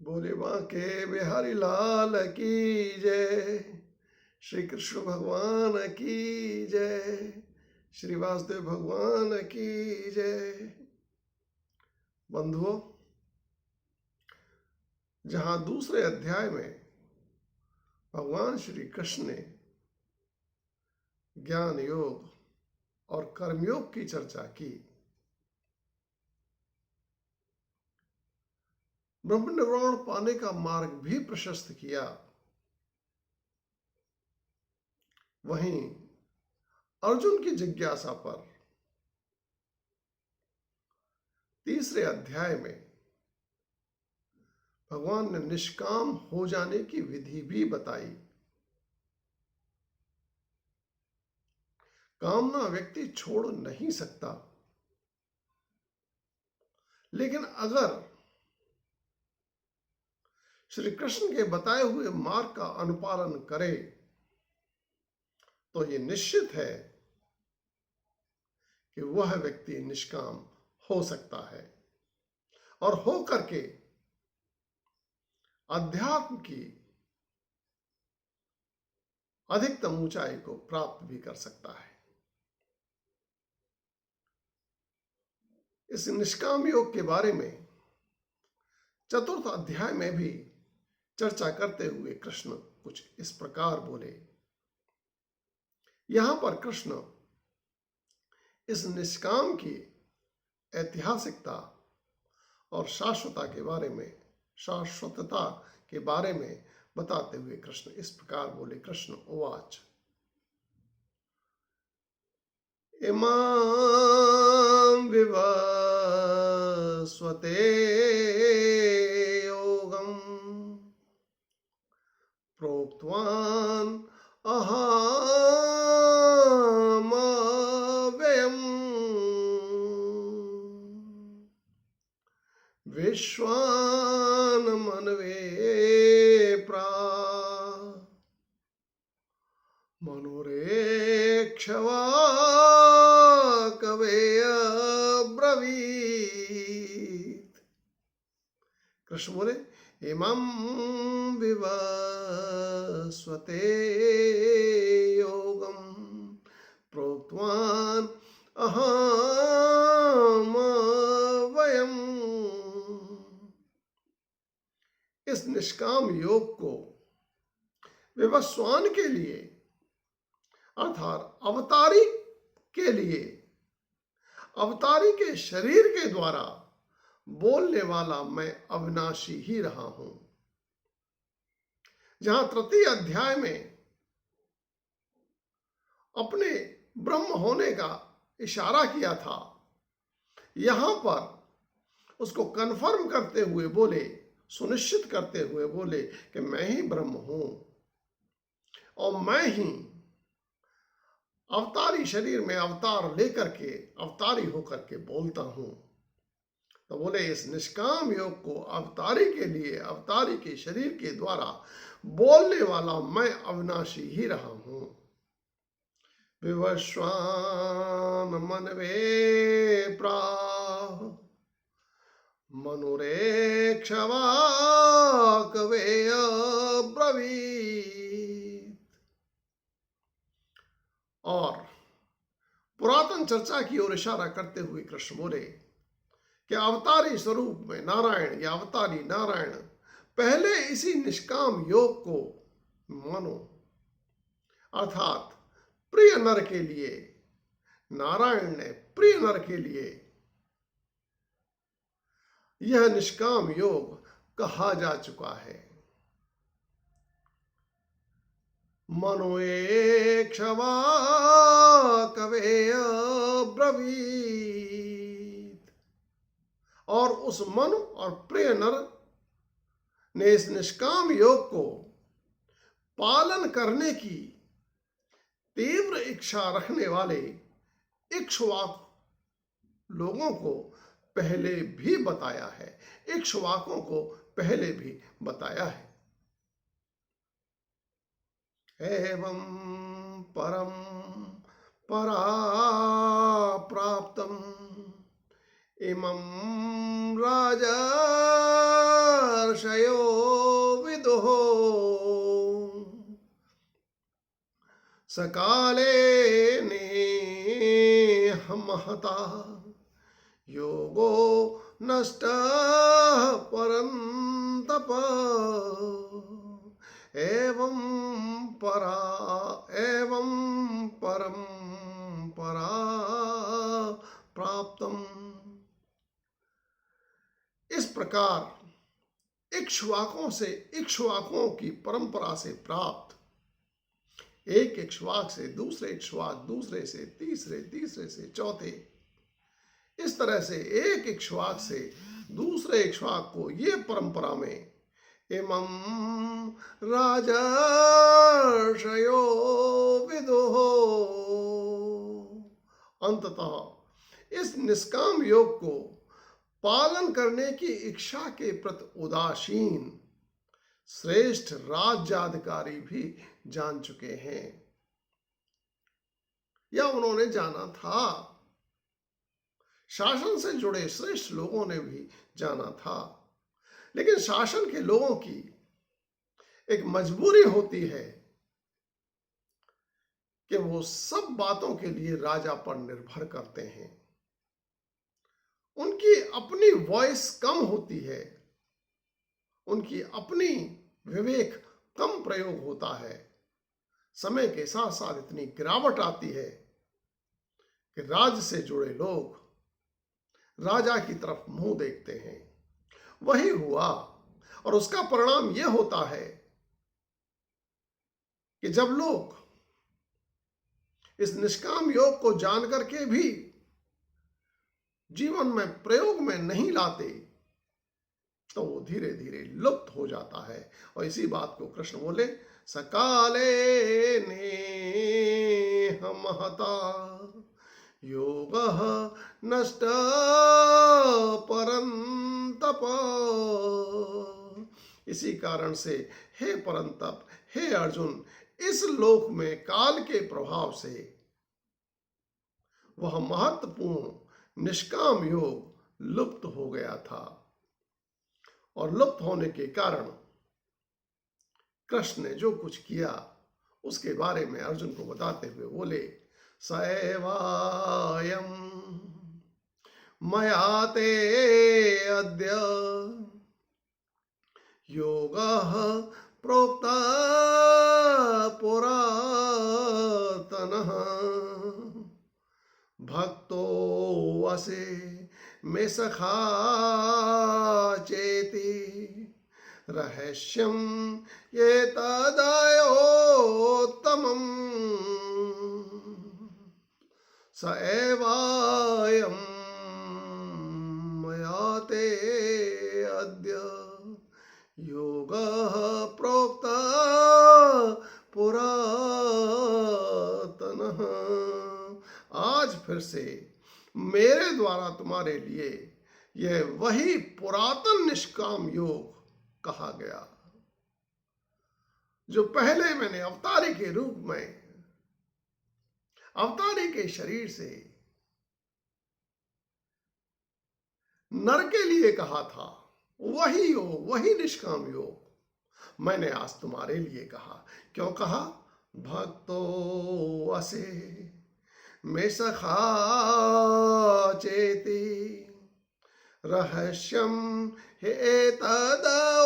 बोले बांके बिहारी लाल की जय, श्री कृष्ण भगवान की जय, श्री वासुदेव भगवान की जय। बंधुओं, जहां दूसरे अध्याय में भगवान श्री कृष्ण ने ज्ञान योग और कर्मयोग की चर्चा की, ब्रह्म निर्वाण पाने का मार्ग भी प्रशस्त किया, वहीं अर्जुन की जिज्ञासा पर तीसरे अध्याय में भगवान ने निष्काम हो जाने की विधि भी बताई। कामना व्यक्ति छोड़ नहीं सकता, लेकिन अगर श्री कृष्ण के बताए हुए मार्ग का अनुपालन करे तो ये निश्चित है कि वह व्यक्ति निष्काम हो सकता है और हो करके अध्यात्म की अधिकतम ऊंचाई को प्राप्त भी कर सकता है। इस निष्काम योग के बारे में चतुर्थ अध्याय में भी चर्चा करते हुए कृष्ण कुछ इस प्रकार बोले। यहां पर कृष्ण इस निष्काम की ऐतिहासिकता और शाश्वतता के बारे में बताते हुए कृष्ण इस प्रकार बोले। कृष्ण उवाच, इमां विवस्वते योगं प्रोक्तवान् अहमव्ययम् विश्वान्मनवे मनोरेक्षवाकवे अब्रवीत्। कृष्ण बोले, इमं विवस्वते योगं प्रोक्तवान् अहमव्ययम्। इस निष्काम योग को विवस्वान के लिए अर्थात अवतारी के लिए, अवतारी के शरीर के द्वारा बोलने वाला मैं अविनाशी ही रहा हूं। जहां तृतीय अध्याय में अपने ब्रह्म होने का इशारा किया था, यहां पर उसको कन्फर्म करते हुए बोले, सुनिश्चित करते हुए बोले कि मैं ही ब्रह्म हूं और मैं ही अवतारी शरीर में अवतार लेकर के अवतारी होकर के बोलता हूं। तो बोले, इस निष्काम योग को अवतारी के लिए, अवतारी के शरीर के द्वारा बोलने वाला मैं अविनाशी ही रहा हूं। विवस्वान मनवे प्राह मनोरेक्षवाकवे अब्रवीत्। और पुरातन चर्चा की ओर इशारा करते हुए कृष्ण बोले कि अवतारी स्वरूप में नारायण या अवतारी नारायण पहले इसी निष्काम योग को मानो, अर्थात प्रिय नर के लिए, नारायण ने प्रिय नर के लिए यह निष्काम योग कहा जा चुका है। मनोएक्षवाकवे अब्रवीत्। और उस मन और प्रिय नर ने इस निष्काम योग को पालन करने की तीव्र इच्छा रखने वाले इक्ष्वाक लोगों को पहले भी बताया है, इक्ष्वाकों को पहले भी बताया है। एवं परम पराप्राप्तम् इमं राजर्षयो सकाले महता योगो नष्ट परंतप एवं परम परा प्राप्तम। इस प्रकार इक्ष्वाकों से, इक्ष्वाकों की परंपरा से प्राप्त, एक इक्ष्वाक से दूसरे इक्ष्वाक, दूसरे से तीसरे, तीसरे से चौथे, इस तरह से एक इक्ष्वाक से दूसरे इक्ष्वाक को ये परंपरा में इमं राजर्षयो विदुः, अंततः इस निष्काम योग को पालन करने की इच्छा के प्रति उदासीन श्रेष्ठ राज्याधिकारी भी जान चुके हैं, या उन्होंने जाना था। शासन से जुड़े श्रेष्ठ लोगों ने भी जाना था, लेकिन शासन के लोगों की एक मजबूरी होती है कि वो सब बातों के लिए राजा पर निर्भर करते हैं। उनकी अपनी वॉइस कम होती है, उनकी अपनी विवेक कम प्रयोग होता है। समय के साथ साथ इतनी गिरावट आती है कि राज्य से जुड़े लोग राजा की तरफ मुंह देखते हैं। वही हुआ, और उसका परिणाम यह होता है कि जब लोग इस निष्काम योग को जान करके भी जीवन में प्रयोग में नहीं लाते, तो वो धीरे धीरे लुप्त हो जाता है। और इसी बात को कृष्ण बोले, सकाले नेह महता योगः नष्ट परंतप। इसी कारण से हे परंतप, हे अर्जुन, इस लोक में काल के प्रभाव से वह महत्वपूर्ण निष्काम योग लुप्त हो गया था। और लुप्त होने के कारण कृष्ण ने जो कुछ किया उसके बारे में अर्जुन को बताते हुए बोले, स एवायं मया ते अद्य योगः प्रोक्ता पुरातनः भक्तो वसे मे सखा चेति रहस्यं ये तदयोत्तमम् स एवायं मया ते अद्य योगः प्रोक्ता पुरातनः। आज फिर से मेरे द्वारा तुम्हारे लिए यह वही पुरातन निष्काम योग कहा गया, जो पहले मैंने अवतारी के रूप में, अवतारी के शरीर से नर के लिए कहा था। वही योग, वही निष्काम योग मैंने आज तुम्हारे लिए कहा। क्यों कहा? भक्तो वसे मे सखा चेति रहस्यम हे तदोत्तमम्।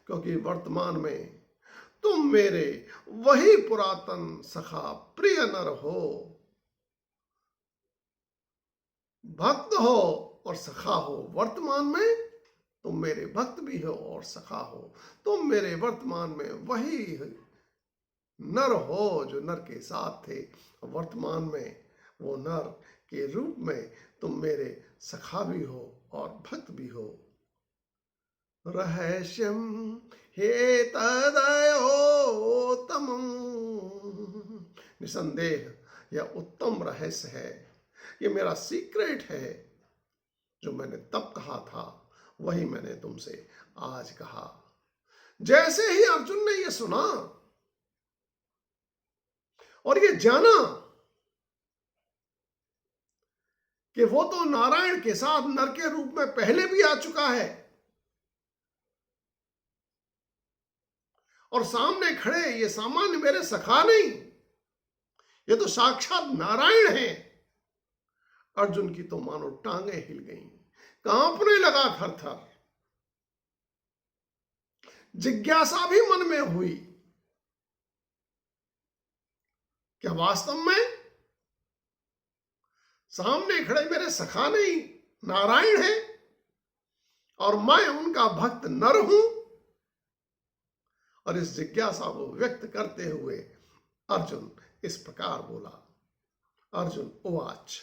क्योंकि वर्तमान में तुम मेरे वही पुरातन सखा प्रिय नर हो, भक्त हो और सखा हो। वर्तमान में तुम मेरे भक्त भी हो और सखा हो। तुम मेरे वर्तमान में वही नर हो जो नर के साथ थे, वर्तमान में वो नर के रूप में तुम मेरे सखा भी हो और भक्त भी हो। रहस्यम हे तदयोत्तमम्, निसंदेह यह उत्तम रहस्य है, ये मेरा सीक्रेट है। जो मैंने तब कहा था वही मैंने तुमसे आज कहा। जैसे ही अर्जुन ने यह सुना और ये जाना कि वो तो नारायण के साथ नर के रूप में पहले भी आ चुका है और सामने खड़े ये सामान्य मेरे सखा नहीं, ये तो साक्षात नारायण हैं। अर्जुन की तो मानो टांगे हिल गईं, कांपने लगा थर थर। जिज्ञासा भी मन में हुई, क्या वास्तव में सामने खड़े मेरे सखा नहीं नारायण है और मैं उनका भक्त नर हूं? और इस जिज्ञासा को व्यक्त करते हुए अर्जुन इस प्रकार बोला। अर्जुन उवाच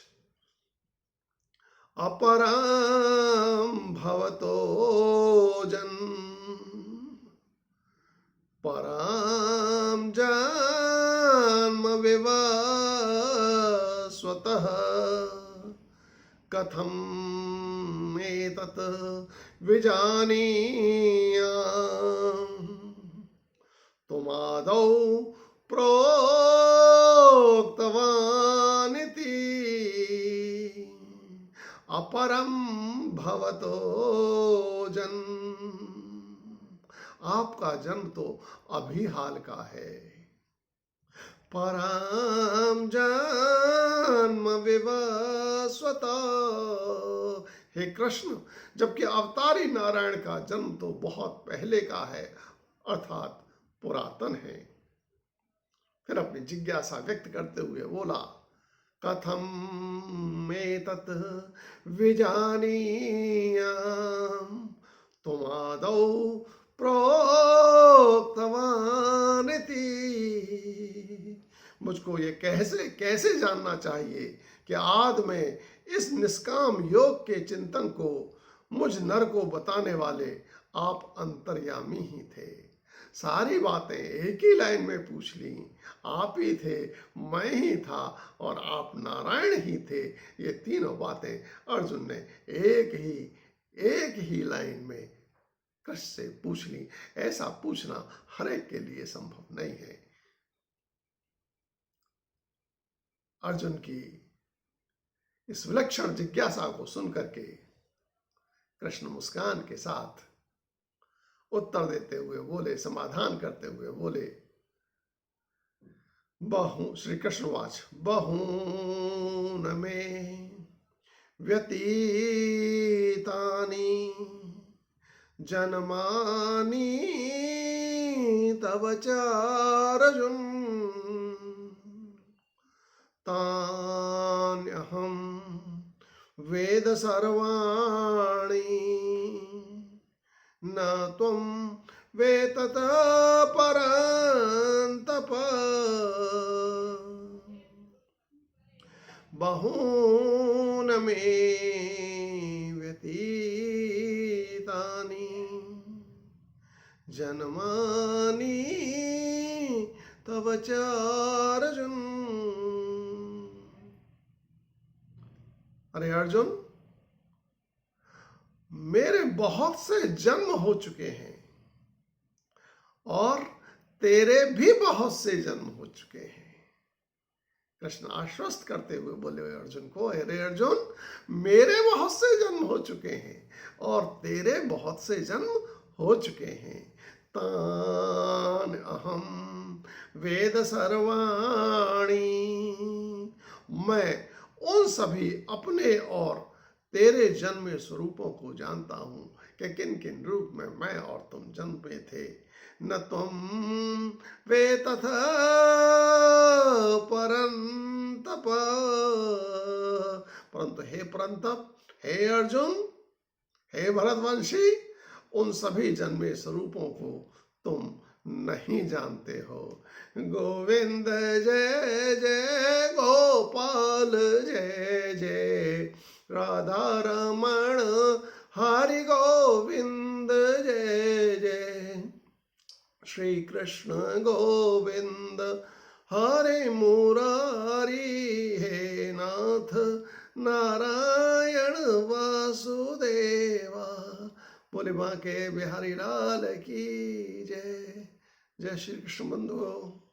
अपराम भवतो जन पराम जन्म विवस्वतः कथम एतत् विजानीयाम् तुमादौ प्रोक्तवानिति अपरम भवतो जन्म। आपका जन्म तो अभी हाल का है। परम जन्म विवस्वता, हे कृष्ण, जबकि अवतारी नारायण का जन्म तो बहुत पहले का है, अर्थात पुरातन है। फिर अपनी जिज्ञासा व्यक्त करते हुए बोला कथम एतत् विजानीयाम् तुमादौ प्रोक्तवानिति। मुझको ये कैसे कैसे जानना चाहिए कि आदि में इस निष्काम योग के चिंतन को मुझ नर को बताने वाले आप अंतर्यामी ही थे। सारी बातें एक ही लाइन में पूछ ली, आप ही थे, मैं ही था और आप नारायण ही थे। ये तीनों बातें अर्जुन ने एक ही लाइन में कृष्ण से पूछ ली। ऐसा पूछना हर एक के लिए संभव नहीं है। अर्जुन की इस विलक्षण जिज्ञासा को सुनकर के कृष्ण मुस्कान के साथ उत्तर देते हुए बोले, समाधान करते हुए बोले, श्री कृष्णवाच बहून में व्यतीतानि जन्मानि तव चार्जुन तान्यहं वेद सर्वाणि न त्वं वेत्तत परन्तप। बहून मे व्यतीतानि जन्मानि तव चार्जुन। अरे अर्जुन, मेरे बहुत से जन्म हो चुके हैं और तेरे भी बहुत से जन्म हो चुके हैं। कृष्ण आश्वस्त करते हुए बोले अर्जुन को, अरे अर्जुन, मेरे बहुत से जन्म हो चुके हैं और तेरे बहुत से जन्म हो चुके हैं। तान अहम वेद सर्वाणि, मैं उन सभी अपने और तेरे जन्मे स्वरूपों को जानता हूं कि किन किन रूप में मैं और तुम जन्मे थे। न तुम वेत्तथ परन्तप, परंतु हे परंतप, हे अर्जुन, हे भरतवंशी, उन सभी जन्मे स्वरूपों को तुम नहीं जानते हो। गोविंद जय जय गोपाल जय जय राधा रमण हरि गोविंद जय जय श्री कृष्ण गोविंद हरे मुरारी। हे नाथ नारायण वासुदेवा। बोले बांके बिहारी लाल की जय। जय श्री कृष्ण बंधुओं।